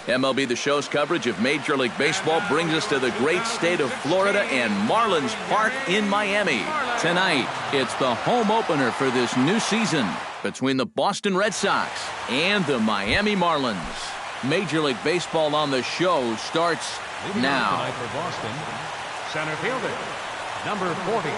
MLB The Show's coverage of Major League Baseball brings us to the great state of Florida and Marlins Park in Miami. Tonight, it's the home opener for this new season between the Boston Red Sox and the Miami Marlins. Major League Baseball on the Show starts now. Tonight for Boston, center fielder, number 40.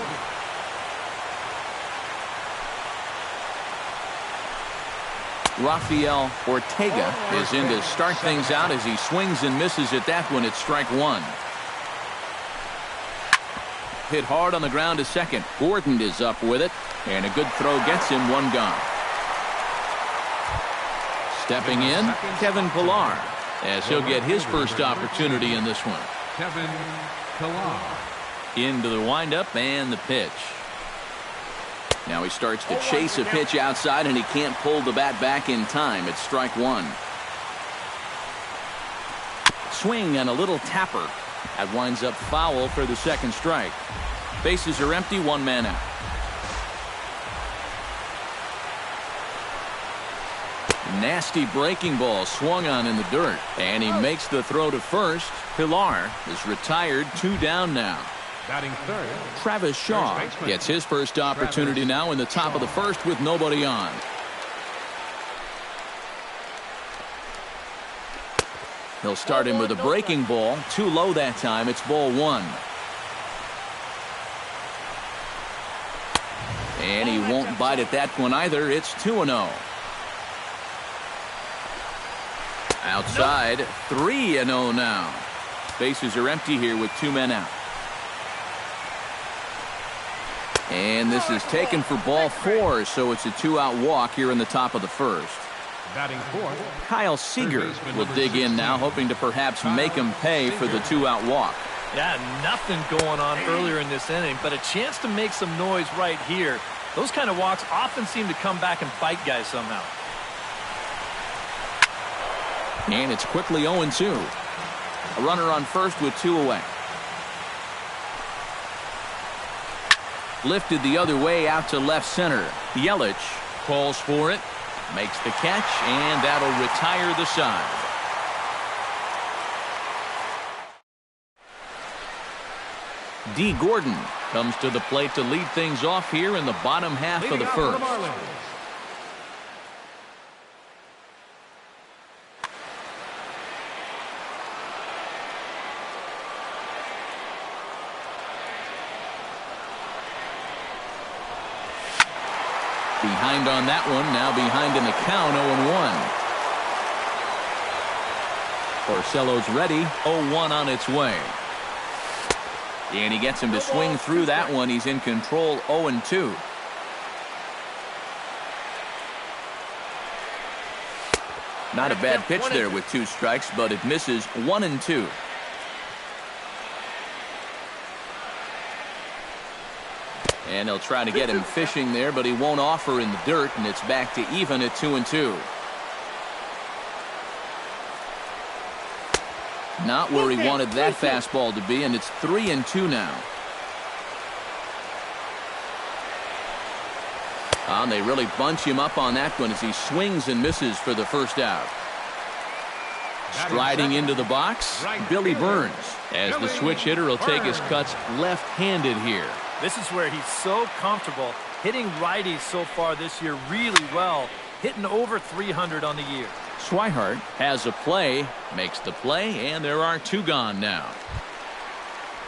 Rafael Ortega is in to start things out as he swings and misses at that one. It's strike one. Hit hard on the ground to second. Gordon is up with it, and a good throw gets him one gone. Stepping in, Kevin Pillar, as he'll get his first opportunity in this one. Kevin Pillar. Into the windup and the pitch. Now he starts to chase a pitch outside, and he can't pull the bat back in time. It's strike one. Swing and a little tapper. That winds up foul for the second strike. Bases are empty, one man out. Nasty breaking ball swung on in the dirt, and he makes the throw to first. Pillar is retired, 2 down now. Batting third, Travis Shaw gets his first opportunity now in the top of the first with nobody on. He'll start him with a breaking ball. Too low that time. It's ball one. And he won't bite at that one either. It's 2-0. Outside, 3-0 now. Bases are empty here with 2 men out. And this is taken for ball 4, so it's a 2-out walk here in the top of the first. batting fourth, Kyle Seager will dig in now, hoping to perhaps make him pay for the 2-out walk. Yeah, nothing going on earlier in this inning, but a chance to make some noise right here. Those kind of walks often seem to come back and bite guys somehow. And it's quickly 0-2. A runner on first with 2 away. Lifted the other way out to left center. Yelich calls for it, makes the catch, and that'll retire the side. D. Gordon comes to the plate to lead things off here in the bottom half of the first. Behind on that one, now behind in the count, 0-1. Porcello's ready, 0-1 on its way. And he gets him to swing through that one. He's in control, 0-2. Not a bad pitch there with 2 strikes, but it misses 1-2. And he'll try to get him fishing there, but he won't offer in the dirt, and it's back to even at 2-2. Not where he wanted that fastball to be, and it's 3-2 now. And they really bunch him up on that one as he swings and misses for the first out. Striding into the box, Billy Burns, as the switch hitter will take his cuts left-handed here. This is where he's so comfortable hitting righties so far this year really well, hitting over 300 on the year. Swihart has a play, makes the play, and there are 2 gone now.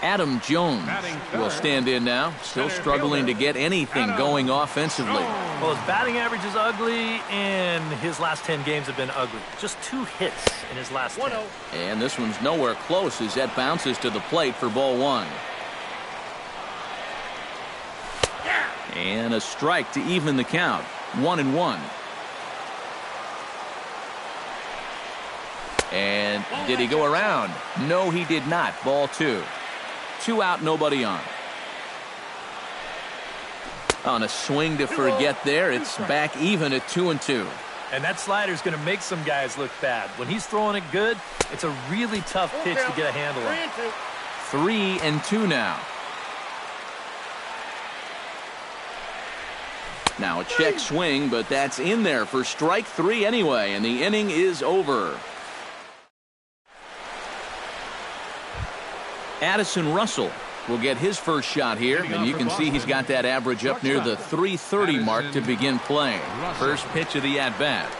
Adam Jones will stand in now, still struggling to get anything going offensively. Well, his batting average is ugly, and his last 10 games have been ugly. Just 2 hits in his last 10. And this one's nowhere close as that bounces to the plate for ball 1. And a strike to even the count, 1-1. And did he go around? No, he did not. Ball 2. 2 out, nobody on. On a swing to forget there, it's back even at 2-2. And that slider's going to make some guys look bad. When he's throwing it good, it's a really tough pitch to get a handle on. 3-2 now. Now a check swing, but that's in there for strike 3 anyway, and the inning is over. Addison Russell will get his first shot here, and you can see he's got that average up near the 330 mark to begin play. First pitch of the at-bat.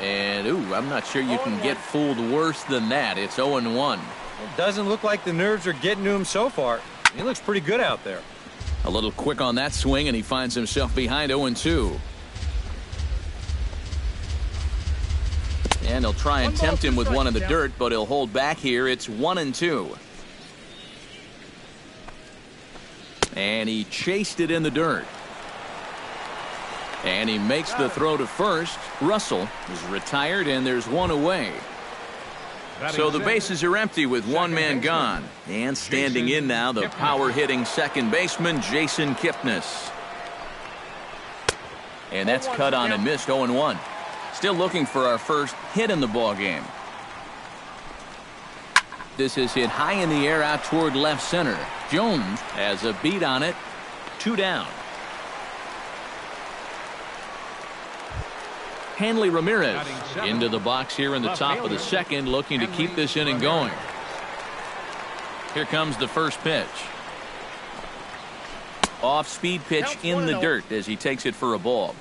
And, ooh, I'm not sure you can get fooled worse than that. It's 0-1. It doesn't look like the nerves are getting to him so far. He looks pretty good out there. A little quick on that swing, and he finds himself behind 0-2. And he'll try and tempt him with one in the dirt, but he'll hold back here. It's 1-2. And he chased it in the dirt. And he makes the throw to first. Russell is retired, and there's one away. So the bases are empty with one man gone. And standing in now, the power-hitting second baseman, Jason Kipnis. And that's cut on and missed, 0-1. Still looking for our first hit in the ball game. This is hit high in the air out toward left center. Jones has a beat on it. 2 down. Hanley Ramirez into the box here in the top of the second, looking to keep this inning going. Here comes the first pitch. Off-speed pitch in the dirt as he takes it for a ball.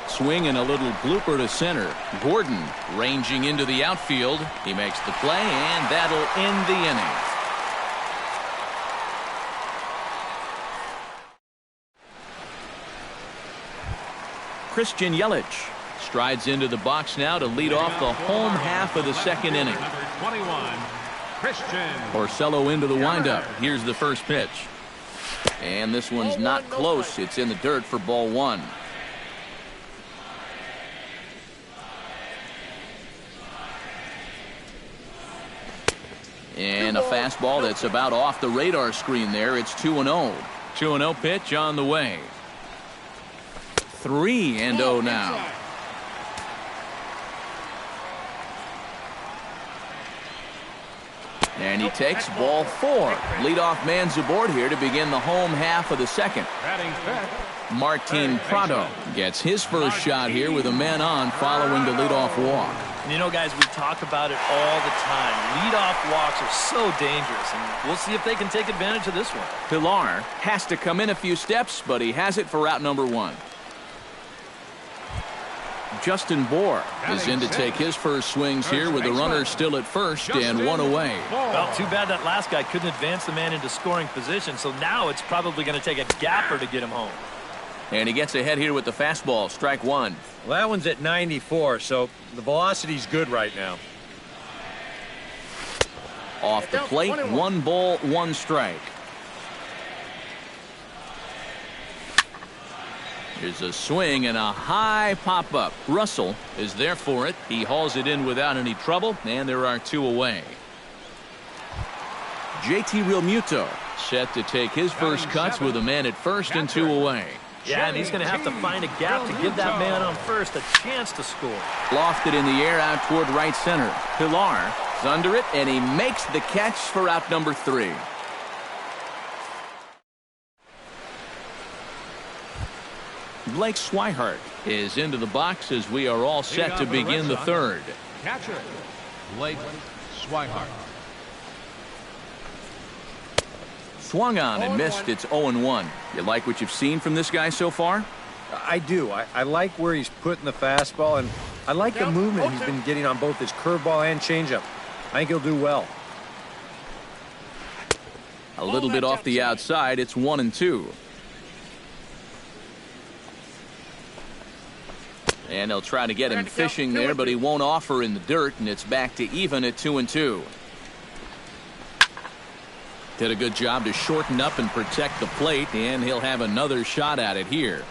Swing and a little blooper to center. Gordon ranging into the outfield. He makes the play, and that'll end the inning. Christian Yelich strides into the box now to lead off the home half of the second inning. Number 21, Christian. Porcello into the windup. Here's the first pitch. And this one's not close. It's in the dirt for ball 1. And a fastball that's about off the radar screen there. It's 2-0. 2-0 pitch on the way. 3-0 now. And he takes ball 4. Leadoff man's aboard here to begin the home half of the second. Martin Prado gets his first shot here with a man on following the leadoff walk. You know, guys, we talk about it all the time. Leadoff walks are so dangerous, and we'll see if they can take advantage of this one. Pilar has to come in a few steps, but he has it for out number 1. Justin Bohr is in to take his first swings here with the runner still at first and 1 away. Well, too bad that last guy couldn't advance the man into scoring position, so now it's probably going to take a gapper to get him home. And he gets ahead here with the fastball, strike 1. Well, that one's at 94, so the velocity's good right now. Off the plate, 1 ball, 1 strike. Here's a swing and a high pop-up. Russell is there for it. He hauls it in without any trouble, and there are 2 away. JT Realmuto set to take his first cuts with a man at first and 2 away. Yeah, and he's going to have to find a gap to give that man on first a chance to score. Lofted in the air out toward right center. Pilar is under it, and he makes the catch for out number 3. Blake Swihart is into the box as we are all set to begin the third. Catcher, Blake Swihart. Swung on and missed. It's 0-1. You like what you've seen from this guy so far? I do. I like where he's putting the fastball, and I like the movement he's been getting on both his curveball and changeup. I think he'll do well. A little bit off the outside. It's 1-2. And they'll try to get him fishing there, but he won't offer in the dirt, and it's back to even at 2-2. Did a good job to shorten up and protect the plate, and he'll have another shot at it here.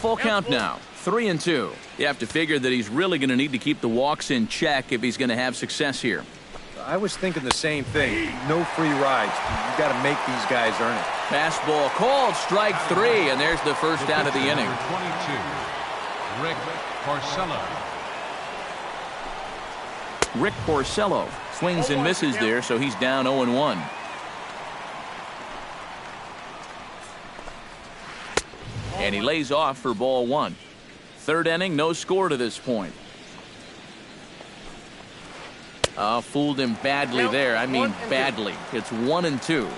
Full count now, 3-2. You have to figure that he's really going to need to keep the walks in check if he's going to have success here. I was thinking the same thing. No free rides. You got to make these guys earn it. Fastball called, strike 3, and there's the first out of the inning. 22, Rick Porcello. Rick Porcello swings and misses there, so he's down 0-1. And he lays off for ball one. Third inning, no score to this point. Fooled him badly there. I mean badly. It's 1-2.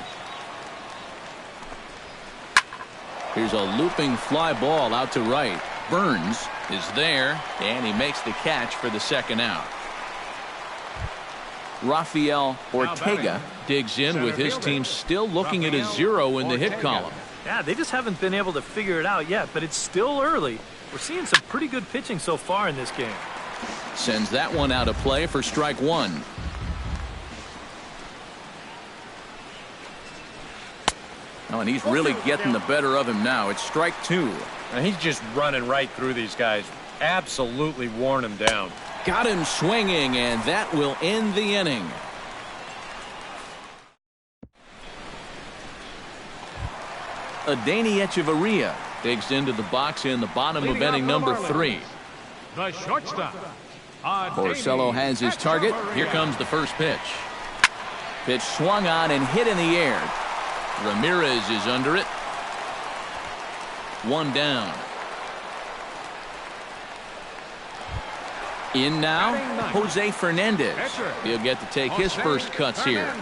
Here's a looping fly ball out to right. Burns is there, and he makes the catch for the second out. Rafael Ortega digs in with his team still looking at a 0 in the hit column. Yeah, they just haven't been able to figure it out yet, but it's still early. We're seeing some pretty good pitching so far in this game. Sends that one out of play for strike one. Oh, and he's really getting the better of him now. It's strike two. And he's just running right through these guys. Absolutely worn them down. Got him swinging, and that will end the inning. Adeiny Echeverria digs into the box in the bottom of inning number 3. The shortstop. Porcello has his target. Here comes the first pitch. Pitch swung on and hit in the air. Ramirez is under it. One down. In now, Jose Fernandez. He'll get to take his first cuts here.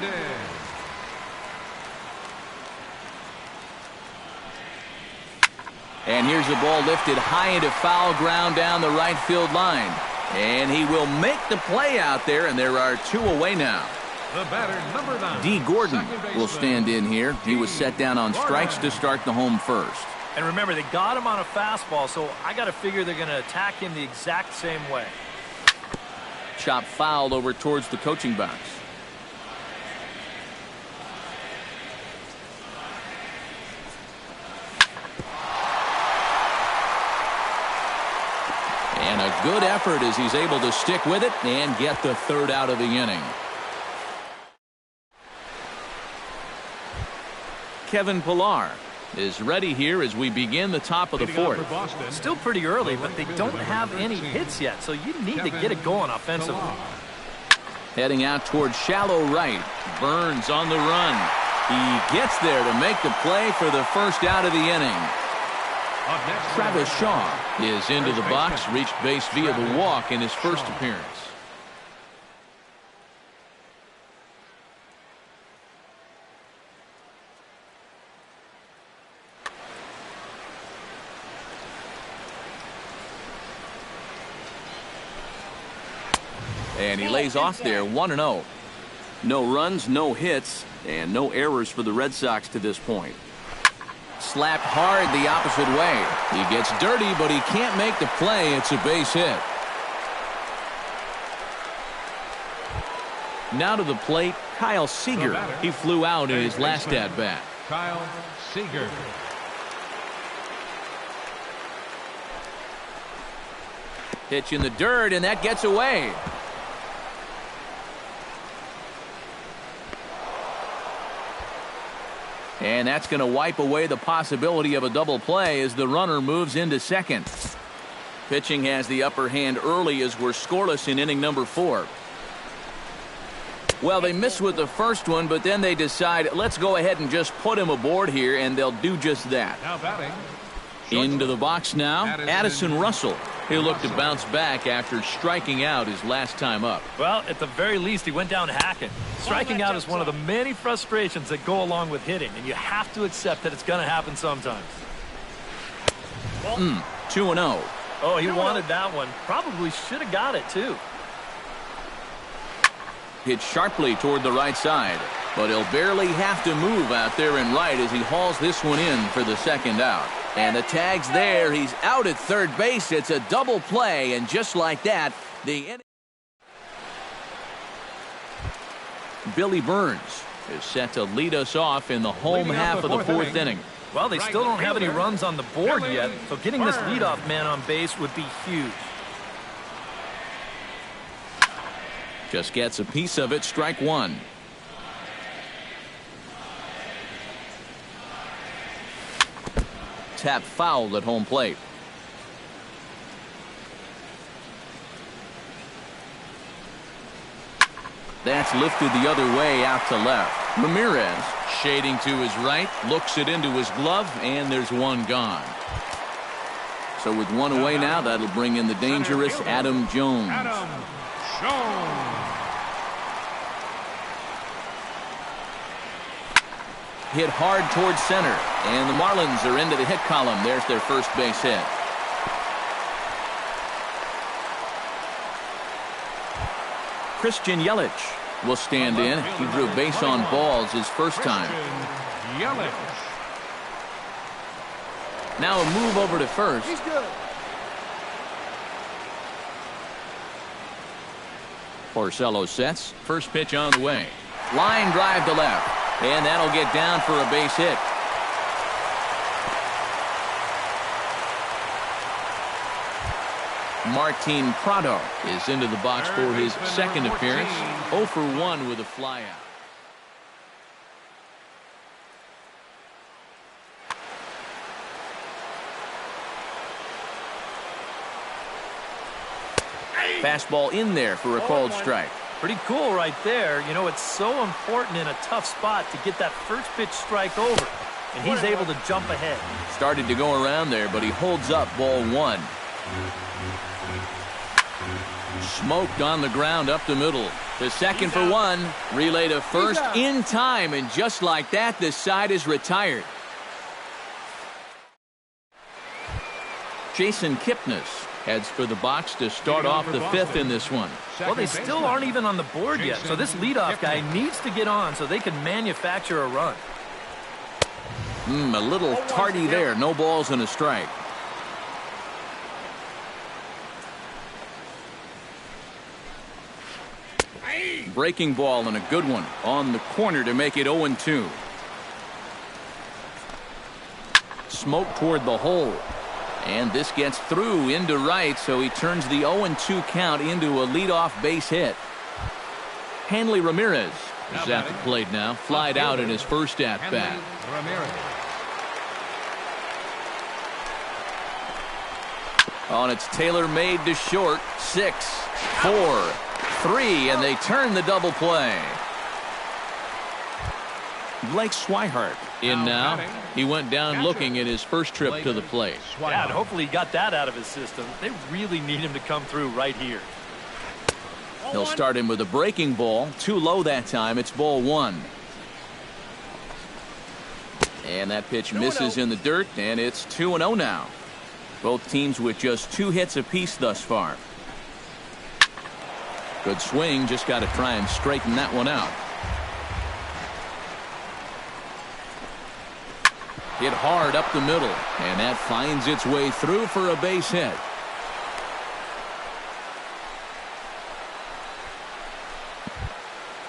And here's the ball lifted high into foul ground down the right field line. And he will make the play out there, and there are 2 away now. The batter, number 9. D. Gordon will stand in here. He was set down on strikes to start the home first. And remember, they got him on a fastball, so I got to figure they're going to attack him the exact same way. Chop fouled over towards the coaching box. And a good effort as he's able to stick with it and get the third out of the inning. Kevin Pillar is ready here as we begin the top of the fourth. Still pretty early, but they don't have any hits yet, so you need to get it going offensively. Heading out towards shallow right. Burns on the run. He gets there to make the play for the first out of the inning. Travis Shaw is into the box, reached base via the walk in his first appearance. And he lays off there, 1-0. No runs, no hits, and no errors for the Red Sox to this point. Slapped hard the opposite way. He gets dirty, but he can't make the play. It's a base hit. Now to the plate, Kyle Seager. He flew out in his last at-bat. Kyle Seager. Pitch in the dirt, and that gets away. And that's going to wipe away the possibility of a double play as the runner moves into second. Pitching has the upper hand early as we're scoreless in inning number 4. Well, they miss with the first one, but then they decide, let's go ahead and just put him aboard here, and they'll do just that. Now batting. Into the box now, Addison Russell. He'll look to bounce back after striking out his last time up. Well, at the very least, he went down hacking. Striking out is one of the many frustrations that go along with hitting, and you have to accept that it's going to happen sometimes. 2-0. Oh, he wanted that one. Probably should have got it, too. Hit sharply toward the right side, but he'll barely have to move out there in right as he hauls this one in for the second out. And the tag's there. He's out at third base. It's a double play, and just like that, the inning. Billy Burns is set to lead us off in the home half of the fourth inning. Well, they still don't have any runs on the board yet, so getting this leadoff man on base would be huge. Just gets a piece of it, strike one. Tap fouled at home plate. That's lifted the other way out to left. Ramirez shading to his right, looks it into his glove, and there's one gone. So with one away now, that'll bring in the dangerous Adam Jones. Hit hard towards center, and the Marlins are into the hit column. There's their first base hit. Christian Yelich will stand in. He drew base on balls his first time. Now a move over to first. He's good. Porcello sets. First pitch on the way. Line drive to left. And that'll get down for a base hit. Martin Prado is into the box for his second appearance. 0 for 1 with a flyout. Fastball in there for a called strike. Pretty cool right there. You know, it's so important in a tough spot to get that first pitch strike over. And he's able to jump ahead. Started to go around there, but he holds up ball one. Smoked on the ground up the middle. The second for one. Relay to first in time, and just like that, this side is retired. Jason Kipnis heads for the box to start off the fifth in this one. Well, they still aren't even on the board yet, so this leadoff guy needs to get on so they can manufacture a run. A little tardy there. No balls and a strike. Breaking ball and a good one on the corner to make it 0-2. Smoke toward the hole. And this gets through into right, so he turns the 0-2 count into a leadoff base hit. Hanley Ramirez is at the plate now. Flied out in his first at-bat. Oh, and it's tailor-made to short. 6, 4, 3, and they turn the double play. Blake Swihart in now. He went down looking at his first trip to the plate. Yeah, and hopefully he got that out of his system. They really need him to come through right here. They'll start him with a breaking ball. Too low that time. It's ball one. And that pitch misses in the dirt, and it's 2-0 now. Both teams with just 2 hits apiece thus far. Good swing. Just got to try and straighten that one out. Hit hard up the middle, and that finds its way through for a base hit.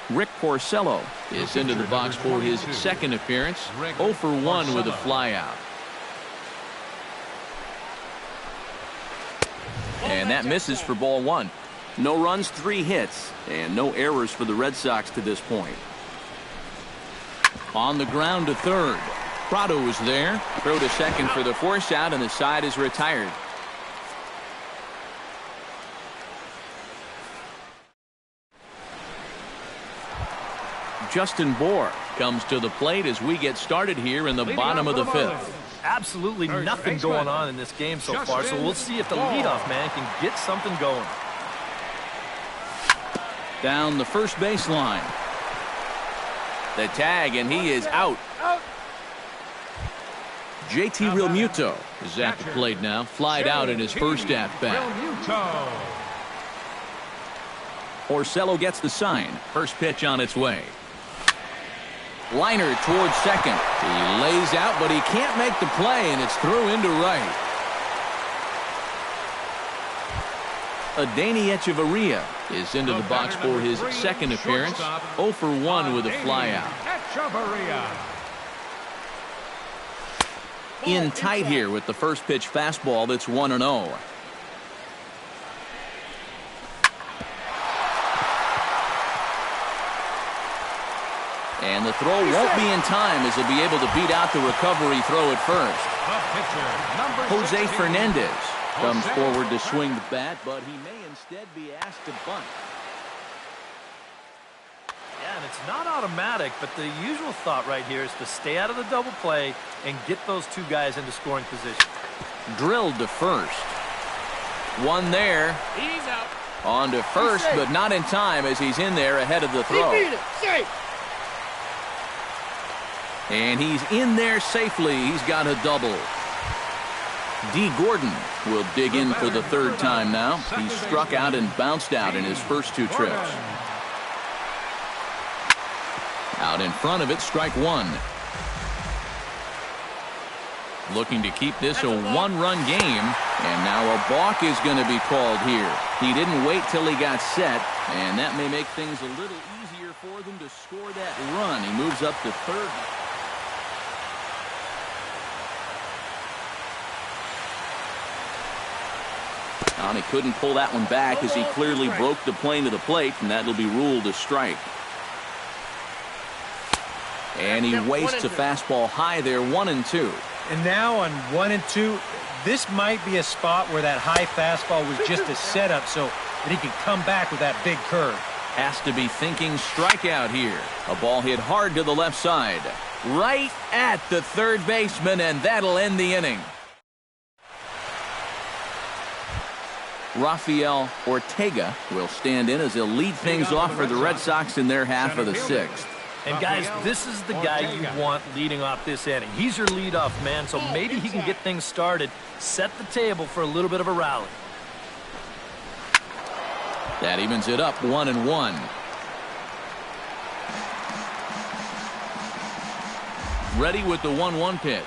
Rick Porcello is into the box for his second appearance. 0 for 1 with a flyout. And that misses for ball one. No runs, 3 hits, and no errors for the Red Sox to this point. On the ground to third. Prado is there. Throw to second for the force out, and the side is retired. Justin Bour comes to the plate as we get started here in the bottom of the fifth. Absolutely nothing going on in this game so far, so we'll see if the leadoff man can get something going. Down the first baseline. The tag, and he is out. JT Realmuto is at the plate now. Flied out in his first at-bat. Porcello gets the sign. First pitch on its way. Liner towards second. He lays out, but he can't make the play, and it's through into right. Adeiny Echeverria is into the box for his second appearance. 0 for 1 with a flyout. In tight here with the first pitch fastball that's 1-0. And the throw won't be in time as he'll be able to beat out the recovery throw at first. Jose Fernandez comes forward to swing the bat, but he may instead be asked to bunt. Yeah, and It's not automatic, but the usual thought right here is to stay out of the double play and get those two guys into scoring position. Drilled to first. One there. He's out. On to first, but not in time as he's in there ahead of the throw. And he's in there safely. He's got a double. D. Gordon will dig in for the third time now. He's struck out and bounced out in his first two trips. Out in front of it, strike one. Looking to keep this a one-run game. And now a balk is going to be called here. He didn't wait till he got set, and that may make things a little easier for them to score that run. He moves up to third. And he couldn't pull that one back as he clearly broke the plane to the plate, and that'll be ruled a strike. And he wastes a fastball high there, 1-2. And now on 1-2, this might be a spot where that high fastball was just a setup so that he can come back with that big curve. Has to be thinking strikeout here. A ball hit hard to the left side. Right at the third baseman, and that'll end the inning. Rafael Ortega will stand in as he'll lead things off for the Red Sox in their half of the sixth. And guys, this is the guy you want leading off this inning. He's your leadoff man, so maybe he can get things started, set the table for a little bit of a rally. That evens it up, 1-1. Ready with the 1-1 pitch.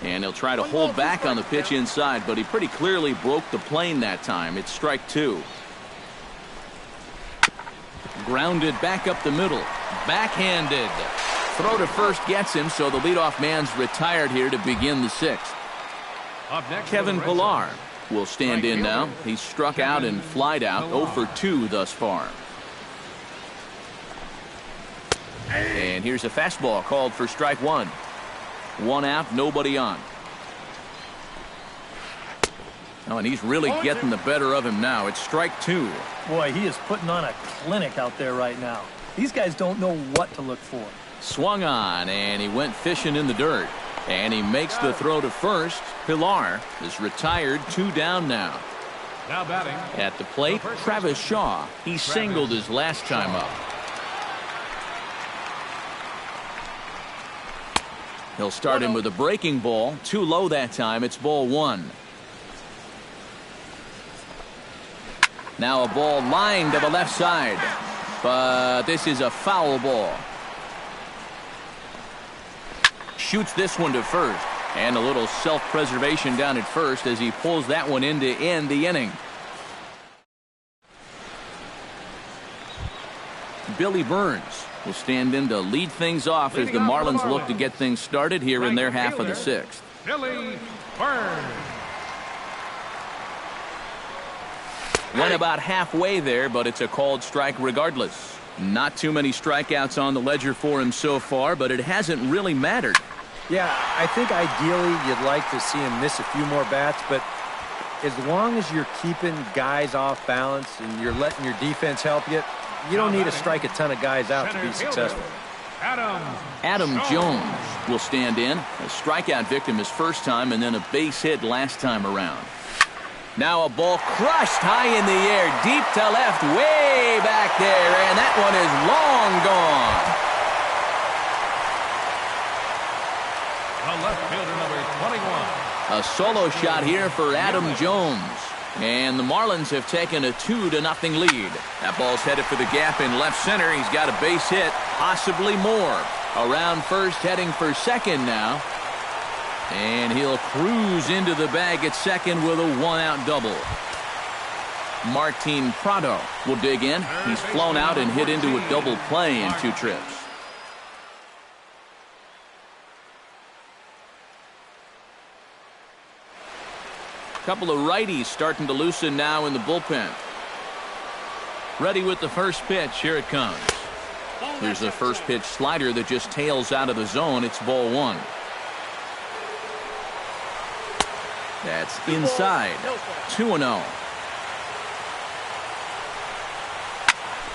And he'll try to hold back on the pitch inside, but he pretty clearly broke the plane that time. It's strike two. Grounded back up the middle. Backhanded. Throw to first gets him, so the leadoff man's retired here to begin the sixth. Kevin Pillar will stand in now. He's struck out and flied out, 0 for 2 thus far. And here's a fastball called for strike one. One out, nobody on. Oh, and he's really getting the better of him now. It's strike two. Boy, he is putting on a clinic out there right now. These guys don't know what to look for. Swung on, and he went fishing in the dirt. And he makes the throw to first. Pillar is retired, 2 down now. Now batting. At the plate, Travis Shaw. He singled his last time up. He'll start him with a breaking ball. Too low that time. It's ball one. Now a ball lined to the left side. But this is a foul ball. Shoots this one to first. And a little self-preservation down at first as he pulls that one in to end the inning. Billy Burns will stand in to lead things off as the Marlins look to get things started here in their half of the sixth. Billy Burns. Went about halfway there, but it's a called strike regardless. Not too many strikeouts on the ledger for him so far, but it hasn't really mattered. Yeah, I think ideally you'd like to see him miss a few more bats, but as long as you're keeping guys off balance and you're letting your defense help you, you don't need to strike a ton of guys out to be successful. Adam Jones will stand in. A strikeout victim his first time and then a base hit last time around. Now a ball crushed high in the air, deep to left, way back there, and that one is long gone. The left fielder, number 21. A solo shot here for Adam Jones. And the Marlins have taken a 2-0 lead. That ball's headed for the gap in left center. He's got a base hit, possibly more. Around first, heading for second now. And he'll cruise into the bag at second with a 1-out double. Martin Prado will dig in. He's flown out and hit into a double play in 2 trips. Couple of righties starting to loosen now in the bullpen. Ready with the first pitch. Here it comes. Here's the first pitch slider that just tails out of the zone. It's ball one. That's inside. 2-0.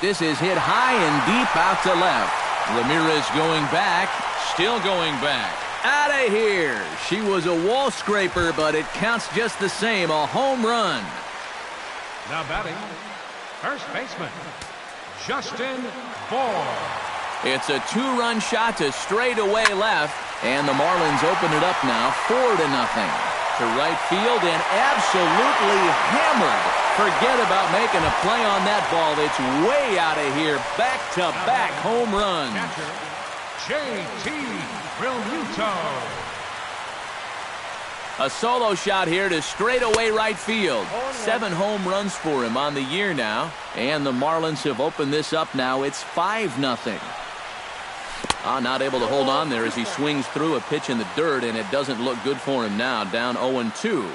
This is hit high and deep out to left. Ramirez going back, still going back. Out of here. She was a wall scraper, but it counts just the same. A home run. Now batting, first baseman, Justin Bohr. It's a two-run shot to straightaway left, and the Marlins open it up now 4-0. To right field and absolutely hammered. Forget about making a play on that ball. It's way out of here. Back-to-back home runs. Catcher, J.T. Realmuto. A solo shot here to straightaway right field. 7 home runs for him on the year now. And the Marlins have opened this up now. It's 5-0. Not able to hold on there as he swings through a pitch in the dirt, and it doesn't look good for him now. Down 0-2.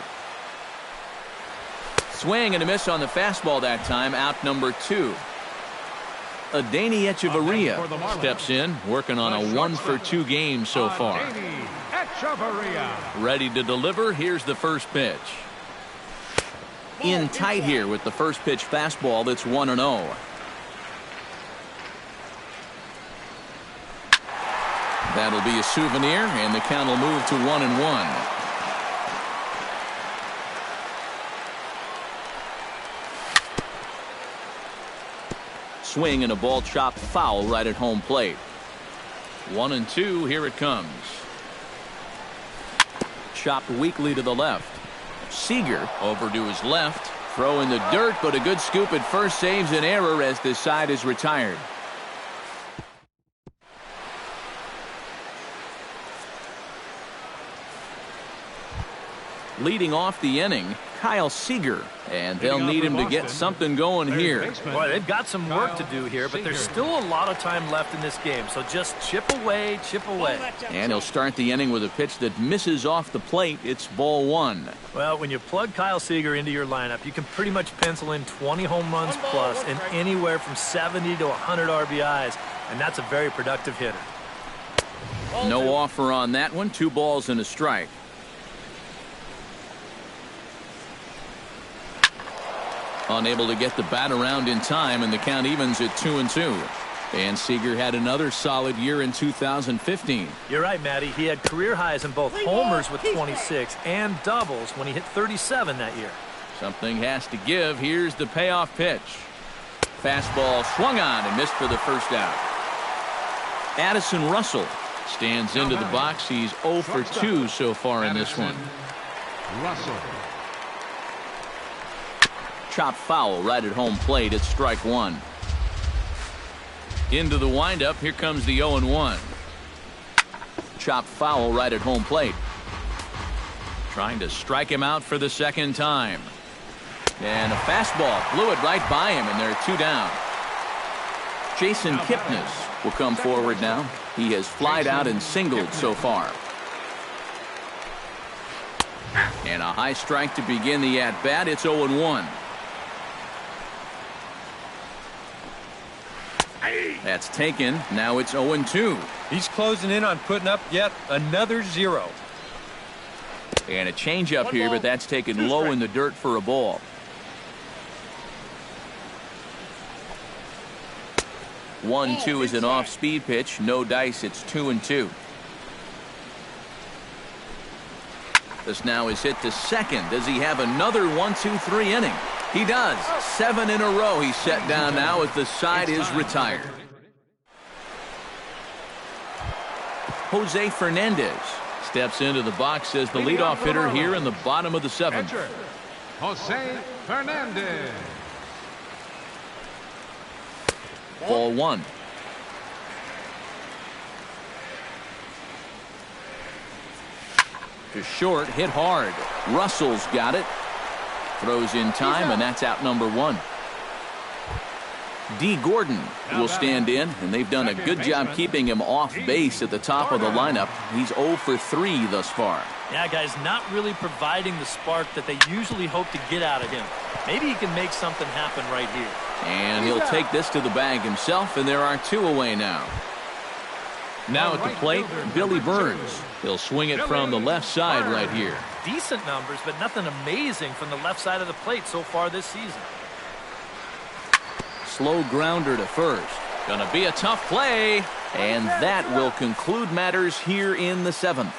Swing and a miss on the fastball that time. Out number 2. Adeiny Echeverria steps in, working on a 1-for-2 game so far. Ready to deliver. Here's the first pitch. In tight here with the first pitch fastball. That's 1-0. That'll be a souvenir, and the count will move to 1-1. Swing and a ball chopped foul right at home plate. 1-2. Here it comes. Chopped weakly to the left. Seager over to his left. Throw in the dirt, but a good scoop at first saves an error as the side is retired. Leading off the inning, Kyle Seager, and they'll need him to get something going here. Boy, they've got some work to do here, but there's still a lot of time left in this game, so just chip away, chip away. And he'll start the inning with a pitch that misses off the plate. It's ball 1. Well, when you plug Kyle Seager into your lineup, you can pretty much pencil in 20 home runs plus and anywhere from 70 to 100 RBIs, and that's a very productive hitter. No offer on that one. 2 balls and a strike. Unable to get the bat around in time, and the count evens at 2-2. And Seager had another solid year in 2015. You're right, Matty. He had career highs in both homers with 26 and doubles when he hit 37 that year. Something has to give. Here's the payoff pitch. Fastball swung on and missed for the first out. Addison Russell stands into the box. He's 0 for 2 so far in this one. Russell. Chopped foul right at home plate. It's strike 1. Into the windup. Here comes the 0-1. Chopped foul right at home plate. Trying to strike him out for the second time. And a fastball blew it right by him, and there are 2 down. Jason Kipnis will come forward now. He has flied out and singled so far. And a high strike to begin the at-bat. It's 0-1. That's taken. Now it's 0-2. He's closing in on putting up yet another 0. And a changeup here, but that's taken low in the dirt for a ball. 1-2 is an off-speed pitch. No dice. It's 2-2. This now is hit to second. Does he have another 1-2-3 inning? He does. 7 in a row he's set down now as the side is retired. Jose Fernandez steps into the box as the leadoff hitter here in the bottom of the 7th. Jose Fernandez. Ball 1. To short, hit hard. Russell's got it. Throws in time, and that's out number 1. D. Gordon will stand in, and they've done a good job keeping him off base at the top of the lineup. He's 0 for 3 thus far. Yeah, guys, not really providing the spark that they usually hope to get out of him. Maybe he can make something happen right here. And he'll take this to the bag himself, and there are 2 away now. Now at the plate, Billy Burns. He'll swing it from the left side right here. Decent numbers, but nothing amazing from the left side of the plate so far this season. Slow grounder to first. Gonna be a tough play. And that will conclude matters here in the 7th.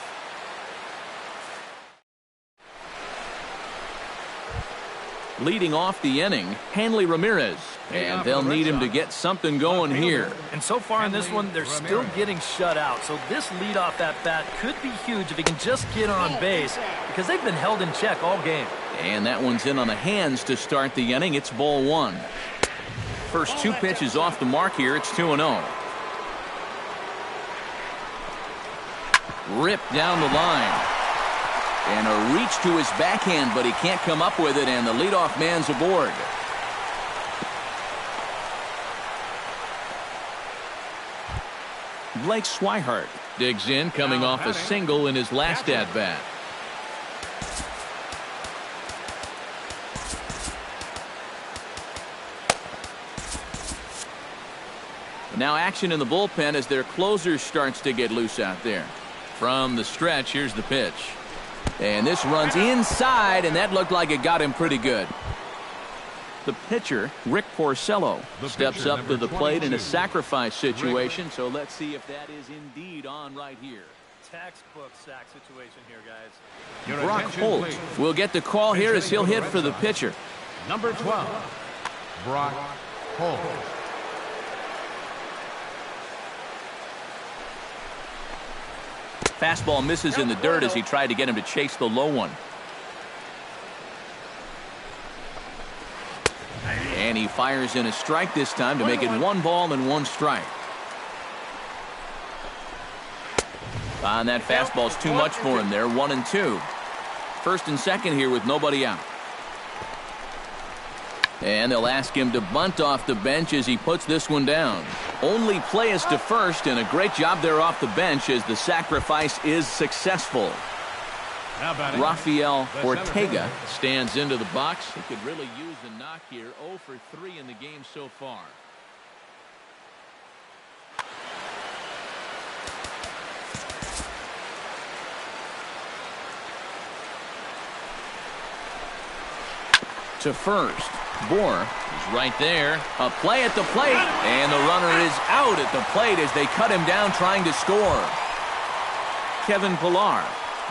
Leading off the inning, Hanley Ramirez. And they'll need him to get something going here. And so far in this one, they're still getting shut out. So this leadoff at-bat could be huge if he can just get on base, because they've been held in check all game. And that one's in on the hands to start the inning. It's ball 1. First 2 pitches off the mark here. It's 2-0. Ripped down the line. And a reach to his backhand, but he can't come up with it, and the leadoff man's aboard. Blake Swihart digs in, coming off a single in his last at-bat. Now action in the bullpen as their closer starts to get loose out there. From the stretch, here's the pitch. And this runs inside, and that looked like it got him pretty good. The pitcher, Rick Porcello, steps up to the plate in a sacrifice situation, so let's see if that is indeed on right here. Textbook sack situation here, guys. Brock Holt will get the call here as he'll hit for the pitcher. Number 12, Brock Holt. Fastball misses in the dirt as he tried to get him to chase the low one. And he fires in a strike this time to make it 1 ball and 1 strike. And that fastball's too much for him there. 1-2. First and second here with nobody out. And they'll ask him to bunt off the bench as he puts this one down. Only play is to first, and a great job there off the bench as the sacrifice is successful. Rafael Ortega stands into the box. He could really use a knock here. 0 for 3 in the game so far. To first. Bohr is right there. A play at the plate, and the runner is out at the plate as they cut him down trying to score. Kevin Pillar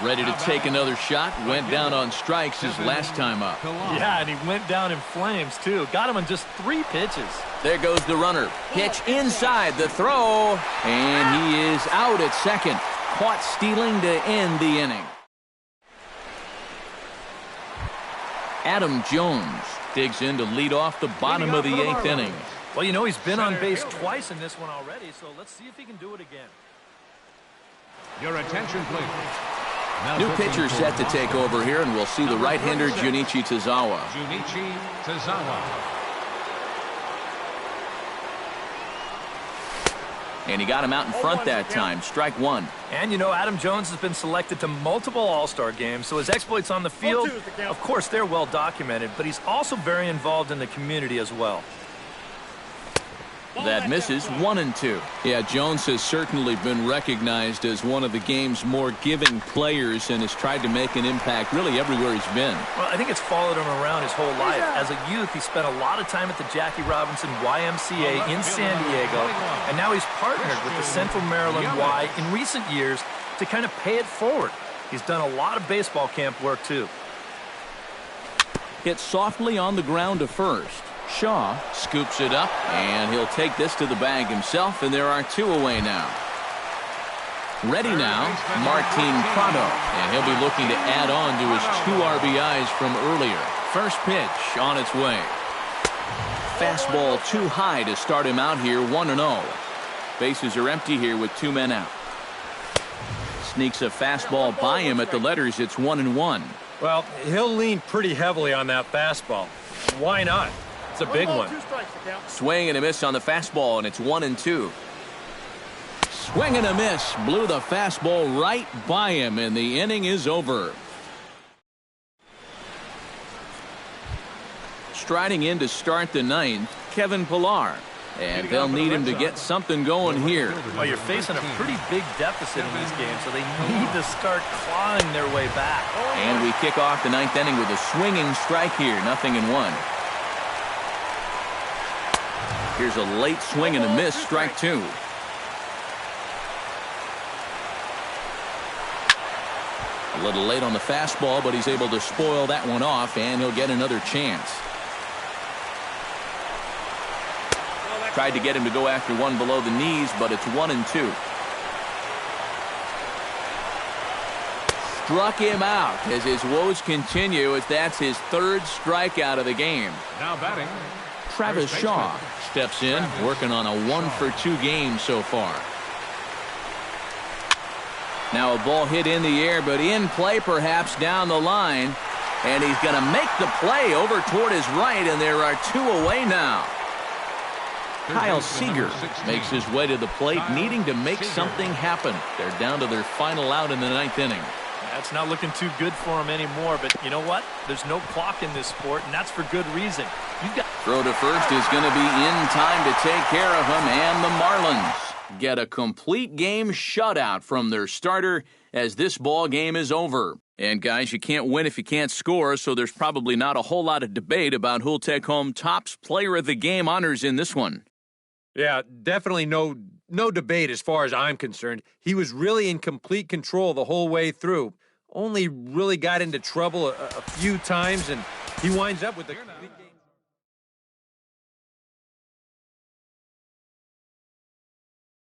ready to take another shot. Went down on strikes his last time up. Yeah, and he went down in flames, too. Got him on just 3 pitches. There goes the runner. Pitch inside the throw, and he is out at second. Caught stealing to end the inning. Adam Jones digs in to lead off the bottom of the 8th inning. Well, you know, he's been on base twice in this one already, so let's see if he can do it again. Your attention, please. New pitcher set to take over here, and we'll see the right-hander Junichi Tozawa. Junichi Tozawa. And he got him out in front that time. Strike 1. And, you know, Adam Jones has been selected to multiple All-Star games, so his exploits on the field, of course, they're well documented, but he's also very involved in the community as well. That misses. 1-2. Yeah, Jones has certainly been recognized as one of the game's more giving players and has tried to make an impact really everywhere he's been. Well, I think it's followed him around his whole life. As a youth, he spent a lot of time at the Jackie Robinson YMCA in San Diego, and now he's partnered with the Central Maryland Y in recent years to kind of pay it forward. He's done a lot of baseball camp work, too. Hit softly on the ground to first. Shaw scoops it up, and he'll take this to the bag himself, and there are 2 away now. Ready now, Martin Prado, and he'll be looking to add on to his 2 RBIs from earlier. First pitch on its way. Fastball too high to start him out here, 1-0. Bases are empty here with 2 men out. Sneaks a fastball by him at the letters. It's 1-1. Well, he'll lean pretty heavily on that fastball. Why not? It's a big one. Swing and a miss on the fastball, and it's 1-2. Swing and a miss. Blew the fastball right by him, and the inning is over. Striding in to start the 9th, Kevin Pillar. And they'll need him to get something going here. Well, you're facing a pretty big deficit in these games, so they need to start clawing their way back. And we kick off the 9th inning with a swinging strike here. 0-1. Here's a late swing and a miss, strike two. A little late on the fastball, but he's able to spoil that one off, and he'll get another chance. Tried to get him to go after one below the knees, but it's 1-2. Struck him out as his woes continue, as that's his third strikeout of the game. Now batting, Travis Shaw steps in, working on a 1-for-2 game so far. Now a ball hit in the air, but in play perhaps down the line. And he's going to make the play over toward his right, and there are two away now. Kyle Seager makes his way to the plate, needing to make something happen. They're down to their final out in the 9th inning. That's not looking too good for him anymore, but you know what? There's no clock in this sport, and that's for good reason. You've got Throw to first is going to be in time to take care of him, and the Marlins get a complete game shutout from their starter as this ball game is over. And guys, you can't win if you can't score, so there's probably not a whole lot of debate about who'll take home Topps Player of the Game honors in this one. Yeah, definitely no debate as far as I'm concerned. He was really in complete control the whole way through. Only really got into trouble a few times, and he winds up with the